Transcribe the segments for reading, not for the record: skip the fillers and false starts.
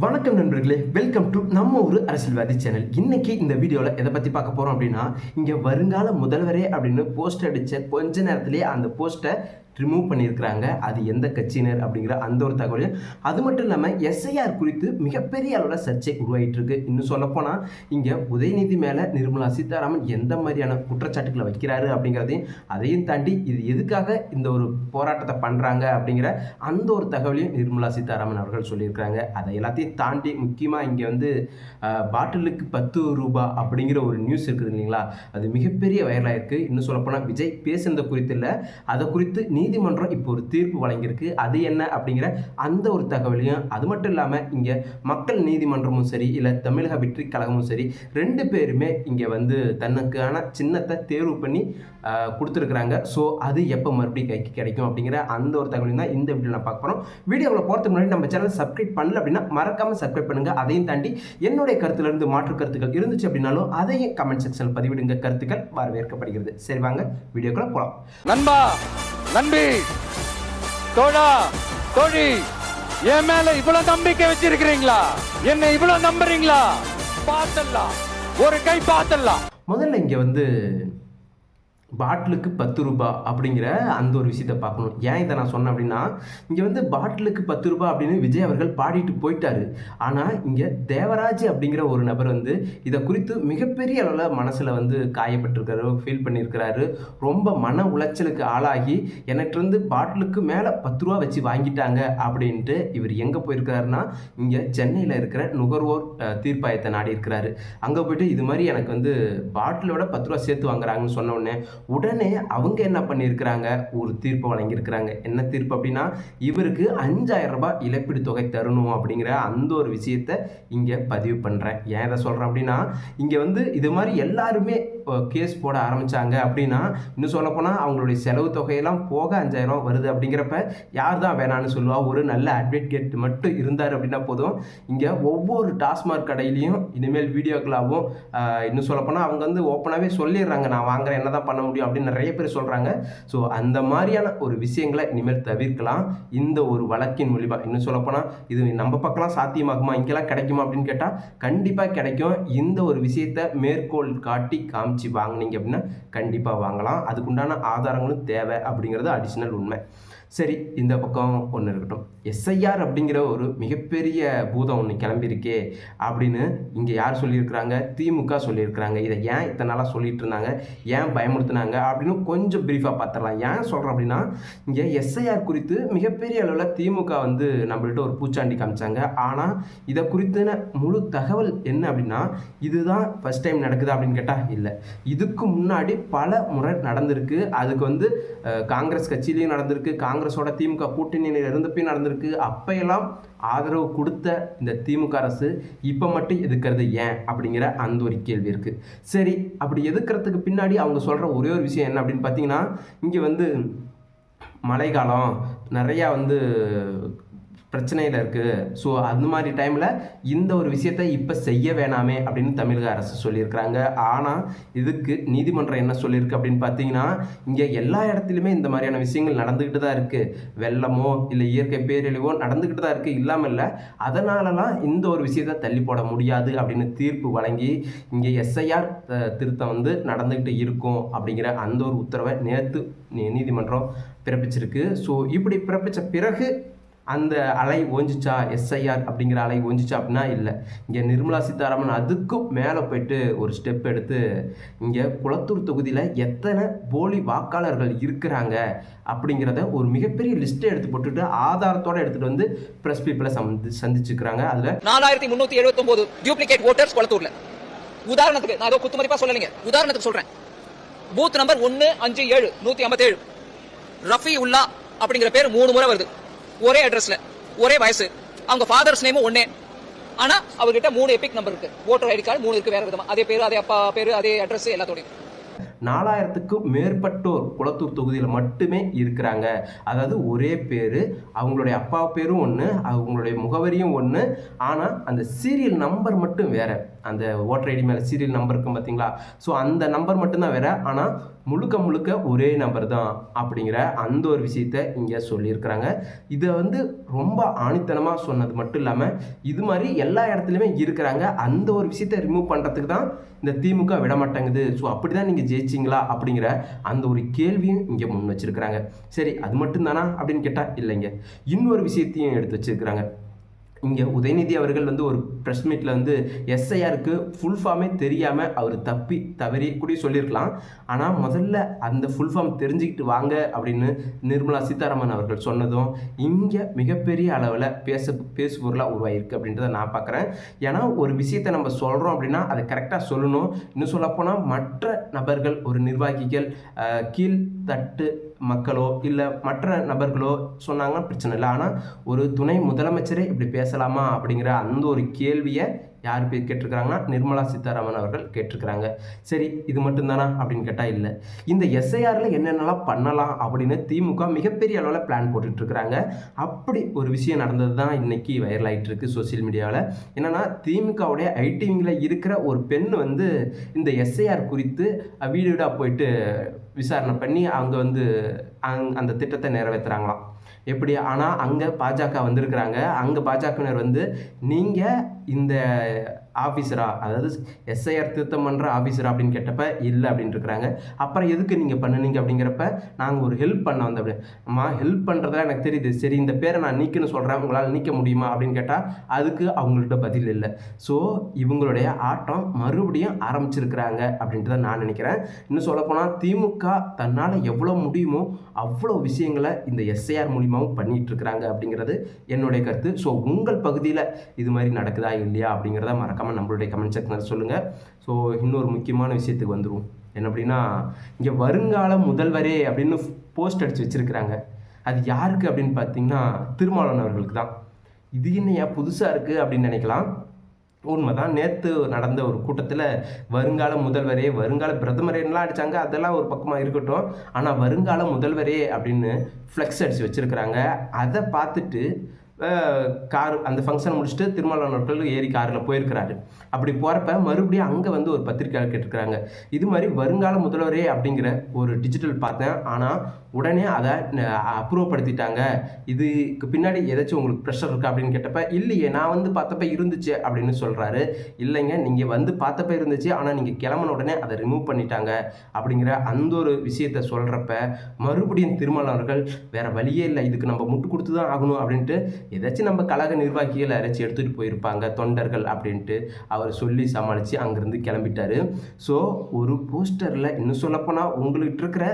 வணக்கம் நண்பர்களே, welcome to நம்ம ஒரு அரசியல்வாதி சேனல். இன்னைக்கு இந்த வீடியோவில் எதை பற்றி பார்க்க போகிறோம் அப்படின்னா, இங்கே வருங்கால முதல்வரே அப்படின்னு போஸ்ட் அடித்த கொஞ்ச நேரத்திலேயே அந்த போஸ்ட்டை ரிமூவ் பண்ணியிருக்கிறாங்க. அது எந்த கட்சியினர் அப்படிங்கிற அந்த ஒரு தகவலையும், அது மட்டும் இல்லாமல் எஸ்ஐஆர் குறித்து மிகப்பெரிய அளவில் சர்ச்சை உருவாகிட்டு இருக்கு. இன்னும் சொல்லப்போனால் இங்கே உதயநிதி மேலே நிர்மலா சீதாராமன் எந்த மாதிரியான குற்றச்சாட்டுகளை வைக்கிறாரு அப்படிங்கிறதையும், அதையும் தாண்டி இது எதுக்காக இந்த ஒரு போராட்டத்தை பண்ணுறாங்க அப்படிங்கிற அந்த ஒரு தகவலையும் நிர்மலா சீதாராமன் அவர்கள் சொல்லியிருக்கிறாங்க. அதை எல்லாத்தையும் தாண்டி முக்கியமாக இங்கே வந்து பாட்டிலுக்கு 10 ரூபாய் அப்படிங்கிற ஒரு நியூஸ் இருக்குது இல்லைங்களா, அது மிகப்பெரிய வைரலாக இருக்குது. இன்னும் சொல்லப்போனால் விஜய் பேசுனது குறித்து இல்லை, அதை குறித்து நீதிமன்றம் இப்போ ஒரு தீர்ப்பு வழங்கியிருக்கு. அது என்ன அப்படிங்கிற அந்த ஒரு தகவலையும், அது மட்டும் இல்லாமல் இங்கே மக்கள் நீதிமன்றமும் சரி இல்லை தமிழக வெற்றி கழகமும் சரி, ரெண்டு பேருமே இங்கே வந்து தனக்கான சின்னத்தை தேர்வு பண்ணி கொடுத்துருக்குறாங்க. ஸோ அது எப்போ மறுபடியும் கைக்கு கிடைக்கும் அப்படிங்கிற அந்த ஒரு தகவலையும் தான் இந்த வீடியோ நான் பார்க்க போகிறோம். வீடியோவில் போகிறதுக்கு முன்னாடி நம்ம சேனல் சப்ஸ்கிரைப் பண்ணல அப்படின்னா மறக்காமல் சப்ஸ்கிரைப் பண்ணுங்கள். அதையும் தாண்டி என்னுடைய கருத்துலேருந்து மாற்று கருத்துக்கள் இருந்துச்சு அப்படின்னாலும் அதையும் கமெண்ட் செக்ஷனில் பதிவிடுங்க. கருத்துக்கள் வரவேற்கப்படுகிறது. சரி வாங்க வீடியோக்குள்ள போகலாம். நண்பா, நண்பி, தோழா, தோழி, என் மேல இவ்வளவு நம்பிக்கை வச்சிருக்கிறீங்களா? என்ன இவ்வளவு நம்புறீங்களா? பார்த்தலாம், ஒரு கை பார்த்தலாம். முதல்ல இங்கே வந்து பாட்டிலுக்கு 10 ரூபாய் அப்படிங்கிற அந்த ஒரு விஷயத்தை பார்க்கணும். ஏன் இதை நான் சொன்னேன் அப்படின்னா, இங்கே வந்து பாட்டிலுக்கு 10 ரூபாய் அப்படின்னு விஜய் அவர்கள் பாடிட்டு போயிட்டாரு. ஆனால் இங்கே தேவராஜ் அப்படிங்கிற ஒரு நபர் வந்து இதை குறித்து மிகப்பெரிய அளவில் மனசில் வந்து காயப்பட்டிருக்காரு, ஃபீல் பண்ணியிருக்கிறாரு. ரொம்ப மன உளைச்சலுக்கு ஆளாகி எனக்கிருந்து பாட்டிலுக்கு மேலே 10 ரூபா வச்சு வாங்கிட்டாங்க அப்படின்ட்டு இவர் எங்கே போயிருக்கிறாருன்னா, இங்கே சென்னையில் இருக்கிற நுகர்வோர் தீர்ப்பாயத்தை நாடி இருக்கிறாரு. அங்கே போயிட்டு இது மாதிரி எனக்கு வந்து பாட்டிலோட 10 ரூபா சேர்த்து வாங்குறாங்கன்னு சொன்ன உடனே அவங்க என்ன பண்ணியிருக்கிறாங்க, ஒரு தீர்ப்பு வழங்கியிருக்கிறாங்க. என்ன தீர்ப்பு அப்படின்னா, இவருக்கு 5000 ரூபாய் இழப்பீடு தொகை தரணும் அப்படிங்கிற அந்த ஒரு விஷயத்தை இங்கே பதிவு பண்ணுறேன். ஏன் இதை சொல்கிறேன் அப்படின்னா, இங்கே வந்து இது மாதிரி எல்லாருமே கேஸ் போட ஆரம்பித்தாங்க அப்படின்னா, இன்னும் சொல்லப்போனால் அவங்களுடைய செலவு தொகையெல்லாம் போக 5000 வருது. அப்படிங்கிறப்ப யார் தான் வேணான்னு சொல்லுவா? ஒரு நல்ல அட்வொகேட் மட்டும் இருந்தார் அப்படின்னா போதும். இங்கே ஒவ்வொரு டாஸ்மாக் கடையிலையும் இனிமேல் வீடியோக்களாகவும் இன்னும் சொல்லப்போனால் அவங்க வந்து ஓப்பனாகவே சொல்லிடுறாங்க, நான் வாங்குறேன், என்ன தான் பண்ண முடியும் அப்படின்னு நிறைய பேர் சொல்கிறாங்க. ஸோ அந்த மாதிரியான ஒரு விஷயங்களை இனிமேல் தவிர்க்கலாம் இந்த ஒரு வழக்கின் மூலிமா. இன்னும் சொல்லப்போனால் இது நம்ம பக்கம்லாம் சாத்தியமாகுமா, இங்கெல்லாம் கிடைக்குமா அப்படின்னு கேட்டால் கண்டிப்பாக கிடைக்கும். இந்த ஒரு விஷயத்தை மேற்கோள் காட்டி காமிச்சு வாங்கினீங்க அப்படின்னா கண்டிப்பாக வாங்கலாம். அதுக்குண்டான ஆதாரங்களும் தேவை அப்படிங்கிறது அடிஷ்னல் உண்மை. சரி, இந்த பக்கம் ஒன்று இருக்கட்டும். எஸ்ஐஆர் அப்படிங்கிற ஒரு மிகப்பெரிய பூதம் ஒன்று கிளம்பியிருக்கே அப்படின்னு இங்கே யார் சொல்லியிருக்கிறாங்க? திமுக சொல்லியிருக்கிறாங்க. இதை ஏன் இத்தனை நாளாக சொல்லிட்டு இருந்தாங்க, ஏன் பயமுறுத்தினாங்க அப்படின்னு கொஞ்சம் ப்ரீஃபாக பார்த்துடலாம். ஏன் சொல்கிறேன் அப்படின்னா, இங்கே எஸ்ஐஆர் குறித்து மிகப்பெரிய அளவில் திமுக வந்து நம்மள்கிட்ட ஒரு பூச்சாண்டி காமிச்சாங்க. ஆனால் இதை குறித்தான முழு தகவல் என்ன அப்படின்னா, இதுதான் ஃபஸ்ட் டைம் நடக்குது அப்படின்னு கேட்டால் இல்லை, இதுக்கு முன்னாடி பல முறை நடந்திருக்கு. அதுக்கு வந்து காங்கிரஸ் கட்சியிலையும் நடந்திருக்கு, காங்கிரஸோட திமுக கூட்டணியில் இருந்தப்பையும் நடந்திருக்கு. அப்பையெல்லாம் ஆதரவு கொடுத்த இந்த திமுக அரசு இப்போ மட்டும் எதுக்கிறது ஏன் அப்படிங்கிற அந்த ஒரு கேள்வி இருக்குது. சரி, அப்படி எதுக்கிறதுக்கு பின்னாடி அவங்க சொல்கிற ஒரே ஒரு விஷயம் என்ன அப்படின்னு பார்த்தீங்கன்னா, இங்கே வந்து மழைக்காலம் நிறையா வந்து பிரச்சனையில் இருக்குது. ஸோ அந்த மாதிரி டைமில் இந்த ஒரு விஷயத்தை இப்போ செய்ய வேணாமே அப்படின்னு தமிழக அரசு சொல்லியிருக்கிறாங்க. ஆனால் இதுக்கு நீதிமன்றம் என்ன சொல்லியிருக்கு அப்படின்னு பார்த்தீங்கன்னா, இங்கே எல்லா இடத்துலையுமே இந்த மாதிரியான விஷயங்கள் நடந்துக்கிட்டு தான் இருக்குது. வெள்ளமோ இல்லை இயற்கை பேரழிவோ நடந்துக்கிட்டு தான் இருக்குது, இல்லாமல் இல்லை. அதனாலலாம் இந்த ஒரு விஷயத்தை தள்ளி போட முடியாது அப்படின்னு தீர்ப்பு வழங்கி இங்கே எஸ்ஐஆர் திருத்தம் வந்து நடந்துக்கிட்டு இருக்கும் அப்படிங்கிற அந்த ஒரு உத்தரவை நேற்று நீதிமன்றம் பிறப்பிச்சிருக்கு. ஸோ இப்படி பிறப்பித்த பிறகு அந்த அலை ஓஞ்சிச்சா, எஸ்ஐஆர் அப்படிங்கிற அலை ஓஞ்சிச்சா அப்படின்னா இல்லை. இங்கே நிர்மலா சீதாராமன் அதுக்கும் மேலே போயிட்டு ஒரு ஸ்டெப் எடுத்து இங்கே குளத்தூர் தொகுதியில் எத்தனை போலி வாக்காளர்கள் இருக்கிறாங்க அப்படிங்கிறத ஒரு மிகப்பெரிய லிஸ்ட்டை எடுத்து போட்டுட்டு ஆதாரத்தோடு எடுத்துகிட்டு வந்து ப்ரெஸ் பீப்பிளை சந்திச்சுக்கிறாங்க. அதில் 4379 டூப்ளிகேட் ஓட்டர்ஸ் குளத்தூர்ல. உதாரணத்துக்கு நான் ஏதோ குத்து மதிப்பாக சொல்லலைங்க, உதாரணத்துக்கு சொல்கிறேன். பூத் நம்பர் 157 157 ரஃபி உல்லா அப்படிங்கிற பேர் 3 முறை வருது. ஒரே அட்ரஸ்ல, ஒரே வயசு, அவங்க ஃபாதர்ஸ் நேமும் ஒன்னே. ஆனா அவர்கிட்ட 3 எபிக் நம்பர் இருக்கு, ஓட்டர் ஐடி கார்டு 3 இருக்கு வேற விதமா, அதே பேரு, அதே அப்பா பேரு, அதே அட்ரஸ் எல்லாத்தோடையும். 4000க்கும் மேற்பட்டோர் குளத்தூர் தொகுதியில் மட்டுமே இருக்கிறாங்க. அதாவது ஒரே பேர், அவங்களுடைய அப்பா பேரும் ஒன்று, அவங்களுடைய முகவரியும் ஒன்று. ஆனால் அந்த சீரியல் நம்பர் மட்டும் வேறு. அந்த ஓட்டர் ஐடி மேலே சீரியல் நம்பர் இருக்கும் பார்த்தீங்களா, ஸோ அந்த நம்பர் மட்டும்தான் வேறு. ஆனால் முழுக்க முழுக்க ஒரே நபர் தான் அப்படிங்கிற அந்த ஒரு விஷயத்த இங்கே சொல்லியிருக்கிறாங்க. இதை வந்து ரொம்ப ஆணித்தனமாக சொன்னது மட்டும் இல்லாமல் இது மாதிரி எல்லா இடத்துலையுமே இருக்கிறாங்க. அந்த ஒரு விஷயத்தை ரிமூவ் பண்ணுறதுக்கு தான் இந்த திமுக விட மாட்டேங்குது. ஸோ அப்படி தான் நீங்கள் ஜெயிச்சிங்களா அப்படிங்கிற அந்த ஒரு கேள்வியும் இங்கே முன் வச்சிருக்கிறாங்க. சரி, அது மட்டும் தானா அப்படின்னு கேட்டால் இல்லைங்க, இன்னொரு விஷயத்தையும் எடுத்து வச்சிருக்கிறாங்க. இங்கே உதயநிதி அவர்கள் வந்து ஒரு ப்ரெஸ் மீட்டில் வந்து எஸ்ஐஆருக்கு ஃபுல் ஃபார்மே தெரியாமல் அவர் தவறி கூட சொல்லியிருக்கலாம். ஆனால் முதல்ல அந்த ஃபுல் ஃபார்ம் தெரிஞ்சுக்கிட்டு வாங்க அப்படின்னு நிர்மலா சீதாராமன் அவர்கள் சொன்னதும் இங்கே மிகப்பெரிய அளவில் பேசுபொருளாக உருவாகிருக்கு அப்படின்றத நான் பார்க்குறேன். ஏன்னா ஒரு விஷயத்தை நம்ம சொல்கிறோம் அப்படின்னா அதை கரெக்டாக சொல்லணும். இன்னும் சொல்லப்போனால் மற்ற நபர்கள், ஒரு நிர்வாகிகள், கீழ்த்தட்டு மக்களோ இல்லை மற்ற நபர்களோ சொன்னாங்கன்னா பிரச்சனை இல்லை. ஆனால் ஒரு துணை முதலமைச்சரே இப்படி பேசலாமா அப்படிங்கிற அந்த ஒரு கேள்வியை யார் கேட்டிருக்கிறாங்கன்னா நிர்மலா சீதாராமன் அவர்கள் கேட்டிருக்கிறாங்க. சரி, இது மட்டும்தானா அப்படின்னு கேட்டால் இல்லை. இந்த எஸ்ஐஆரில் என்னென்னலாம் பண்ணலாம் அப்படின்னு திமுக மிகப்பெரிய அளவில் பிளான் போட்டுட்ருக்குறாங்க. அப்படி ஒரு விஷயம் நடந்தது தான் இன்றைக்கி வைரல் ஆகிட்டு இருக்கு சோசியல் மீடியாவில். என்னென்னா, திமுகவுடைய ஐடி விங்கில் இருக்கிற ஒரு பெண் வந்து இந்த எஸ்ஐஆர் குறித்து வீடு வீடாக போயிட்டு விசாரணை பண்ணி அவங்க வந்து அந்த திட்டத்தை நிறைவேற்றுறாங்களாம். எப்படி? ஆனால் அங்கே பாஜக வந்திருக்கிறாங்க. அங்கே பாஜகவினர் வந்து நீங்கள் இந்த ஆஃபீஸரா, அதாவது எஸ்ஐஆர் திருத்தம் பண்ணுற ஆஃபீஸரா அப்படின்னு கேட்டப்ப இல்லை அப்படின்ட்டு இருக்கிறாங்க. அப்புறம் எதுக்கு நீங்கள் பண்ணுனீங்க அப்படிங்கிறப்ப நாங்கள் ஒரு ஹெல்ப் பண்ண வந்தோம் அப்படி. அம்மா, ஹெல்ப் பண்ணுறதா எனக்கு தெரியுது, சரி இந்த பேரை நான் நீக்கணும்னு சொல்கிறேன், உங்களால் நீக்க முடியுமா அப்படின்னு கேட்டால் அதுக்கு அவங்கள்ட்ட பதில் இல்லை. ஸோ இவங்களுடைய ஆட்டம் மறுபடியும் ஆரம்பிச்சிருக்கிறாங்க அப்படின்ட்டு தான் நான் நினைக்கிறேன். இன்னும் சொல்லப்போனால் திமுக தன்னால் எவ்வளோ முடியுமோ அவ்வளோ விஷயங்களை இந்த எஸ்ஐஆர் மூலியமாகவும் பண்ணிகிட்டு இருக்கிறாங்க அப்படிங்கிறது என்னுடைய கருத்து. ஸோ உங்கள் பகுதியில் இது மாதிரி நடக்குதா இல்லையா அப்படிங்கிறத மறக்காம நம்மளுடைய கமெண்ட் செக்ஷனில் சொல்லுங்கள். ஸோ இன்னொரு முக்கியமான விஷயத்துக்கு வந்துடுவோம். என்ன அப்படின்னா, இங்கே வருங்கால முதல்வரே அப்படின்னு போஸ்ட் அடித்து வச்சுருக்கிறாங்க. அது யாருக்கு அப்படின்னு பார்த்தீங்கன்னா திருமாவளவன் அவர்களுக்கு தான். இது என்ன புதுசாக இருக்குது அப்படின்னு நினைக்கலாம். உண்மைதான், நேற்று நடந்த ஒரு கூட்டத்தில் வருங்கால முதல்வரே, வருங்கால பிரதமரேலாம் அடித்தாங்க. அதெல்லாம் ஒரு பக்கமாக இருக்கட்டும். ஆனால் வருங்கால முதல்வரே அப்படின்னு ஃப்ளெக்ஸ் அடித்து வச்சுருக்கிறாங்க. அதை பார்த்துட்டு கார் அந்த ஃபங்க்ஷனை முடிச்சுட்டு திருமாவளவன் அவர்கள் ஏறி காரில் போயிருக்கிறாரு. அப்படி போகிறப்ப மறுபடியும் அங்கே வந்து ஒரு பத்திரிக்கையாளர் கேட்டிருக்கிறாங்க, இது மாதிரி வருங்கால முதல்வரே அப்படிங்கிற ஒரு டிஜிட்டல் பார்த்தேன், ஆனால் உடனே அதை அப்ரூவ் படுத்திட்டாங்க, இதுக்கு பின்னாடி ஏதாச்சும் உங்களுக்கு ப்ரெஷர் இருக்கா அப்படின்னு கேட்டப்ப இல்லையே, நான் வந்து பார்த்தப்ப இருந்துச்சு அப்படின்னு சொல்கிறாரு. இல்லைங்க, நீங்கள் வந்து பார்த்தப்ப இருந்துச்சு, ஆனால் நீங்கள் கிளம்பின உடனே அதை ரிமூவ் பண்ணிட்டாங்க அப்படிங்கிற அந்த ஒரு விஷயத்தை சொல்கிறப்ப மறுபடியும் திருமாவளவர்கள் வேறு வழியே இல்லை, இதுக்கு நம்ம முட்டு கொடுத்து தான் ஆகணும் அப்படின்ட்டு ஏதாச்சும் நம்ம கழக நிர்வாகிகள் யாராச்சும் எடுத்துகிட்டு போயிருப்பாங்க, தொண்டர்கள் அப்படின்ட்டு அவர் சொல்லி சமாளித்து அங்கேருந்து கிளம்பிட்டார். ஸோ ஒரு போஸ்டரில் இன்னும் சொல்லப்போனால் உங்கள்கிட்ட இருக்கிற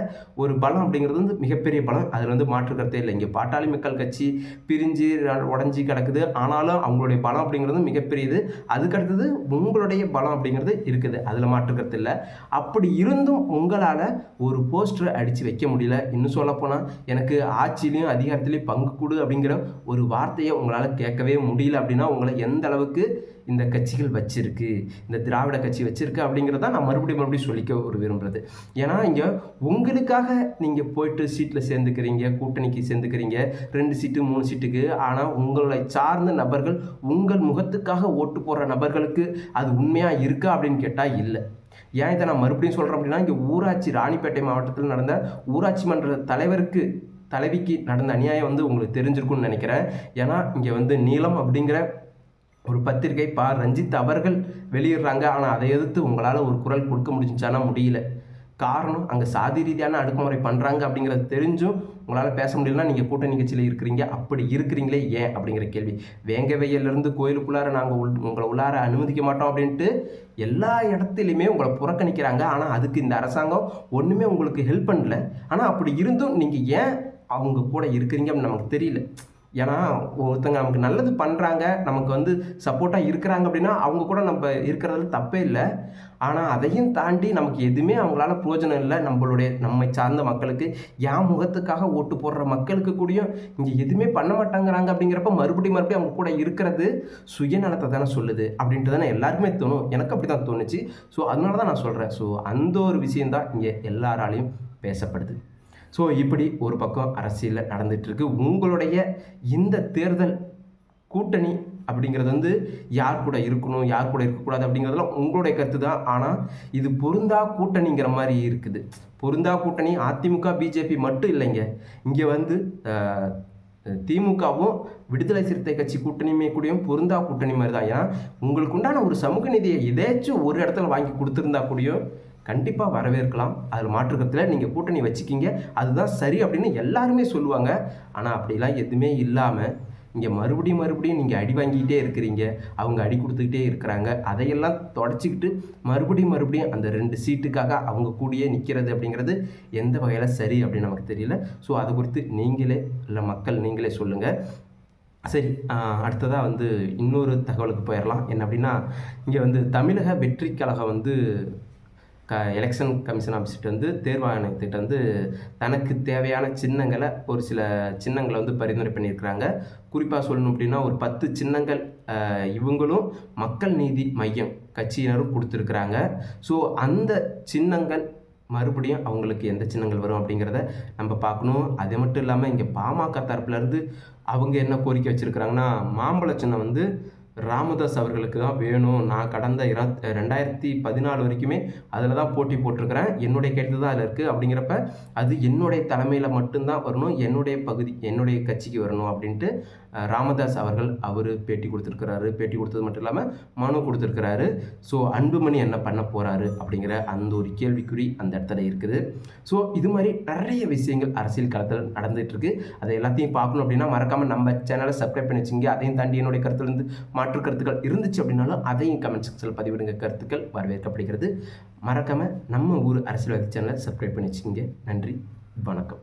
ஒரு பலம் அப்படிங்கிறது வந்து மிகப்பெரிய பலம். அதில் வந்து மாற்றுக்கிறதே இல்லை. இங்கே பாட்டாளி மக்கள் கட்சி பிரிஞ்சு உடஞ்சி கிடக்குது, ஆனாலும் அவங்களுடைய பலம் அப்படிங்கிறது மிகப்பெரியது. அதுக்கடுத்தது உங்களுடைய பலம் அப்படிங்கிறது இருக்குது, அதில் மாற்றுக்கிறது இல்லை. அப்படி இருந்தும் உங்களால் ஒரு போஸ்டரை அடித்து வைக்க முடியல. இன்னும் சொல்லப்போனால் எனக்கு ஆட்சியிலையும் அதிகாரத்திலையும் பங்கு கொடு அப்படிங்கிற ஒரு வார்த்தையை உங்களால் கேட்கவே முடியல அப்படின்னா உங்களை எந்த அளவுக்கு இந்த கட்சிகள் வச்சிருக்கு, இந்த திராவிட கட்சி வச்சிருக்கு அப்படிங்கிறத நான் மறுபடியும் சொல்லிக்க ஒரு விரும்புகிறது. ஏன்னா இங்கே உங்களுக்காக நீங்கள் போயிட்டு சீட்டில் சேர்ந்துக்கிறீங்க, கூட்டணிக்கு சேர்ந்துக்கிறீங்க, 2 சீட்டு 3 சீட்டுக்கு. ஆனால் உங்களை சார்ந்த நபர்கள், உங்கள் முகத்துக்காக ஓட்டு போடுற நபர்களுக்கு அது உண்மையாக இருக்கா அப்படின்னு கேட்டால் இல்லை. ஏன் இதை நான் மறுபடியும் சொல்கிறேன் அப்படின்னா, இங்கே ஊராட்சி ராணிப்பேட்டை மாவட்டத்தில் நடந்த ஊராட்சி மன்ற தலைவிக்கு நடந்த அநியாயம் வந்து உங்களுக்கு தெரிஞ்சிருக்கும்னு நினைக்கிறேன். ஏன்னா இங்கே வந்து நீலம் அப்படிங்கிற ஒரு பத்திரிகை ரஞ்சித் அவர்கள் வெளியிடுறாங்க. ஆனால் அதை எதிர்த்து உங்களால் ஒரு குரல் கொடுக்க முடிஞ்சானா முடியல. காரணம், அங்கே சாதி ரீதியான அடக்குமுறை பண்ணுறாங்க அப்படிங்கிறது தெரிஞ்சும் உங்களால் பேச முடியலன்னா நீங்கள் கூட்டணி கட்சியில் இருக்கிறீங்க. அப்படி இருக்கிறீங்களே ஏன் அப்படிங்கிற கேள்வி. வேங்க வெயிலிருந்து கோயிலுக்குள்ளார நாங்கள் உங்களை உள்ளார அனுமதிக்க மாட்டோம் அப்படின்ட்டு எல்லா இடத்துலையுமே உங்களை புறக்கணிக்கிறாங்க. ஆனால் அதுக்கு இந்த அரசாங்கம் ஒன்றுமே உங்களுக்கு ஹெல்ப் பண்ணல. ஆனால் அப்படி இருந்தும் நீங்கள் ஏன் அவங்க கூட இருக்கிறீங்க அப்படின்னு நமக்கு தெரியல. ஏன்னா ஒருத்தங்க நமக்கு நல்லது பண்ணுறாங்க, நமக்கு வந்து சப்போர்ட்டாக இருக்கிறாங்க அப்படின்னா அவங்க கூட நம்ம இருக்கிறதுல தப்பே இல்லை. ஆனால் அதையும் தாண்டி நமக்கு எதுவுமே அவங்களால பிரயோஜனம் இல்லை. நம்மை சார்ந்த மக்களுக்கு, என் முகத்துக்காக ஓட்டு போடுற மக்களுக்கு கூடயும் இங்கே எதுவுமே பண்ண மாட்டாங்கிறாங்க. அப்படிங்கிறப்ப மறுபடியும் அவங்க கூட இருக்கிறது சுயநலத்தை தானே சொல்லுது அப்படின்ட்டு தானே எல்லாருக்குமே தோணும். எனக்கு அப்படி தான் தோணுச்சு. ஸோ அதனால தான் நான் சொல்கிறேன். ஸோ அந்த ஒரு விஷயந்தான் இங்கே எல்லாராலையும் பேசப்படுது. ஸோ இப்படி ஒரு பக்கம் அரசியலில் நடந்துகிட்ருக்கு. உங்களுடைய இந்த தேர்தல் கூட்டணி அப்படிங்கிறது வந்து யார் கூட இருக்கணும் யார் கூட இருக்கக்கூடாது அப்படிங்கிறதெல்லாம் உங்களுடைய கருத்து தான். ஆனால் இது பொருந்தா கூட்டணிங்கிற மாதிரி இருக்குது. பொருந்தா கூட்டணி அதிமுக பிஜேபி மட்டும் இல்லைங்க. இங்கே வந்து திமுகவும் விடுதலை சிறுத்தை கட்சி கூட்டணியுமே கூடயும் பொருந்தா கூட்டணி மாதிரி தான். ஏன்னா உங்களுக்கு உண்டான ஒரு சமூக நீதியை எதாச்சும் ஒரு இடத்துல வாங்கி கொடுத்துருந்தா கூடயும் கண்டிப்பாக வரவேற்கலாம். அதில் மாற்றுக்கத்தில் நீங்கள் கூட்டணி வச்சுக்கிங்க, அதுதான் சரி அப்படின்னு எல்லாருமே சொல்லுவாங்க. ஆனால் அப்படிலாம் எதுவுமே இல்லாமல் இங்கே மறுபடியும் நீங்கள் அடி வாங்கிக்கிட்டே இருக்கிறீங்க, அவங்க அடி கொடுத்துக்கிட்டே இருக்கிறாங்க. அதையெல்லாம் தொடச்சிக்கிட்டு மறுபடியும் அந்த 2 சீட்டுக்காக அவங்க கூடயே நிற்கிறது அப்படிங்கிறது எந்த வகையில் சரி அப்படின்னு நமக்கு தெரியல. ஸோ அதை குறித்து நீங்களே இல்லை மக்கள் நீங்களே சொல்லுங்கள். சரி, அடுத்ததாக வந்து இன்னொரு தகவலுக்கு போயிடலாம். என்ன அப்படின்னா, இங்கே வந்து தமிழக வெற்றி கழகம் வந்து எலெக்ஷன் கமிஷன் ஆஃபீஸ்கிட்ட வந்து தேர்வு ஆணையத்திட்ட வந்து தனக்கு தேவையான சின்னங்களை ஒரு சில சின்னங்களை வந்து பரிந்துரை பண்ணியிருக்கிறாங்க. குறிப்பாக சொல்லணும் அப்படின்னா ஒரு 10 சின்னங்கள் இவங்களும் மக்கள் நீதி மையம் கட்சியினரும் கொடுத்துருக்குறாங்க. ஸோ அந்த சின்னங்கள் மறுபடியும் அவங்களுக்கு எந்த சின்னங்கள் வரும் அப்படிங்கிறத நம்ம பார்க்கணும். அது மட்டும் இல்லாமல் இங்கே பாமக தரப்புலேருந்து அவங்க என்ன கோரிக்கை வச்சுருக்கிறாங்கன்னா, மாம்பழ சின்னம் வந்து ராமதாஸ் அவர்களுக்கு தான் வேணும். நான் கடந்த 2014 வரைக்குமே அதில் தான் போட்டி போட்டிருக்கிறேன், என்னுடைய கருத்து தான் அதில் இருக்குது. அப்படிங்கிறப்ப அது என்னுடைய தலைமையில் மட்டும்தான் வரணும், என்னுடைய பகுதி என்னுடைய கட்சிக்கு வரணும் அப்படின்ட்டு ராமதாஸ் அவர்கள் பேட்டி கொடுத்துருக்கிறாரு. பேட்டி கொடுத்தது மட்டும் இல்லாமல் மனு கொடுத்துருக்கிறாரு. ஸோ அன்புமணி என்ன பண்ண போகிறாரு அப்படிங்கிற அந்த ஒரு கேள்விக்குறி அந்த இடத்துல இருக்குது. ஸோ இது மாதிரி நிறைய விஷயங்கள் அரசியல் களத்தில் நடந்துகிட்ருக்கு. அதை எல்லாத்தையும் பார்க்கணும் அப்படின்னா மறக்காமல் நம்ம சேனலை சப்ஸ்கிரைப் பண்ணி வச்சுங்க. அதையும் தாண்டி என்னுடைய கருத்துலேருந்து மாற்று கருத்துக்கள் இருந்துச்சு அப்படின்னாலும் அதையும் கமெண்ட் செக்ஷனில் பதிவிடுங்க. கருத்துக்கள் வரவேற்கப்படுகிறது. மறக்காமல் நம்ம ஊர் அரசியல்வாதி சேனலை சப்ஸ்கிரைப் பண்ணி வச்சுக்கோங்க. நன்றி, வணக்கம்.